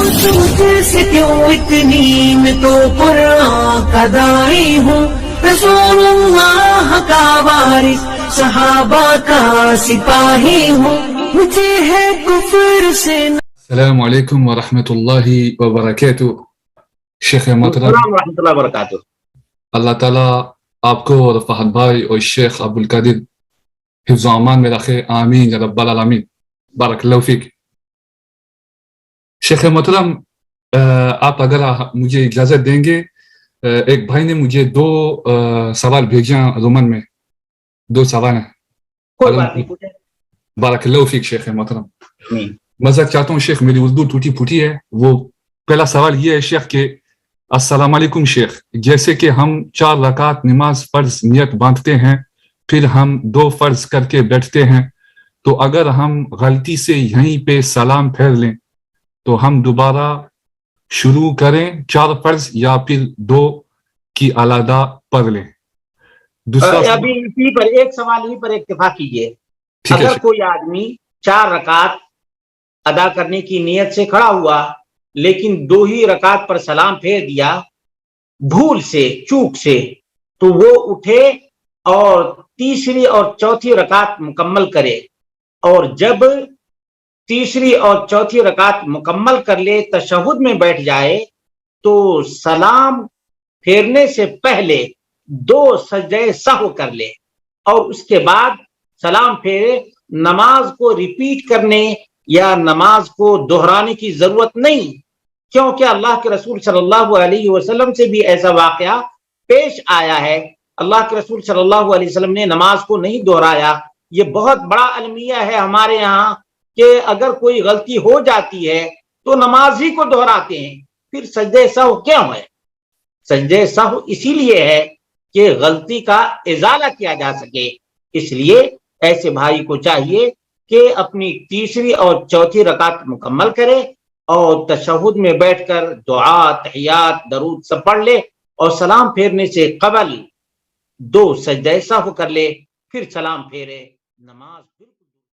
مجھ سے کیوں اتنی میں تو قرآن کا داعی ہوں، رسول اللہ کا وارث صحابہ کا سپاہی ہوں، مجھے ہے کفر سے السلام علیکم ورحمۃ اللہ وبرکاتہ. شیخ محترم، السلام ورحمۃ اللہ وبرکاتہ. اللہ تعالیٰ آپ کو اور فہد بھائی اور شیخ عبدالقادر حفظ و امان میں رکھے، آمین یا رب العالمین. بارک اللہ فیک. شیخ محترم، آپ اگر مجھے اجازت دیں گے، ایک بھائی نے مجھے 2 سوال بھیجا رومن میں. 2 سوال ہیں. کوئی بات نہیں، پوچھیں. بارک اللہ فیک شیخ محترم. آمین. مزید چاہتا ہوں شیخ، میری اردو ٹوٹی پھوٹی ہے. وہ پہلا سوال یہ ہے شیخ کہ السلام علیکم شیخ، جیسے کہ ہم 4 رکعت نماز فرض نیت باندھتے ہیں، پھر ہم 2 فرض کر کے بیٹھتے ہیں، تو اگر ہم غلطی سے یہیں پہ سلام پھیر لیں تو ہم دوبارہ شروع کریں 4 فرض یا پھر 2 کی علیحدہ پڑھ لیں؟ دوسرا ابھی اسی پر ایک سوال ہی پر اتفاق کیجیے. ٹھیک ہے اگر کوئی آدمی 4 رکعت ادا کرنے کی نیت سے کھڑا ہوا لیکن 2 ہی رکعت پر سلام پھیر دیا بھول سے، چوک سے، تو وہ اٹھے اور تیسری اور چوتھی رکعت مکمل کرے، اور جب تیسری اور چوتھی رکعت مکمل کر لے تشہد میں بیٹھ جائے تو سلام پھیرنے سے پہلے 2 سجدہ سہو کر لے، اور اس کے بعد سلام پھیرے. نماز کو ریپیٹ کرنے یا نماز کو دہرانے کی ضرورت نہیں، کیونکہ اللہ کے رسول صلی اللہ علیہ وسلم سے بھی ایسا واقعہ پیش آیا ہے. اللہ کے رسول صلی اللہ علیہ وسلم نے نماز کو نہیں دہرایا. یہ بہت بڑا المیہ ہے ہمارے یہاں کہ اگر کوئی غلطی ہو جاتی ہے تو نماز ہی کو دہراتے ہیں، پھر سجدہ سہو کیوں ہے؟ سجدہ سہو اسی لیے ہے کہ غلطی کا ازالہ کیا جا سکے. اس لیے ایسے بھائی کو چاہیے کہ اپنی تیسری اور چوتھی رکعت مکمل کرے اور تشہد میں بیٹھ کر دعا، تحیات، درود سب پڑھ لے، اور سلام پھیرنے سے قبل 2 سجدہ سہو کر لے، پھر سلام پھیرے. نماز بالکل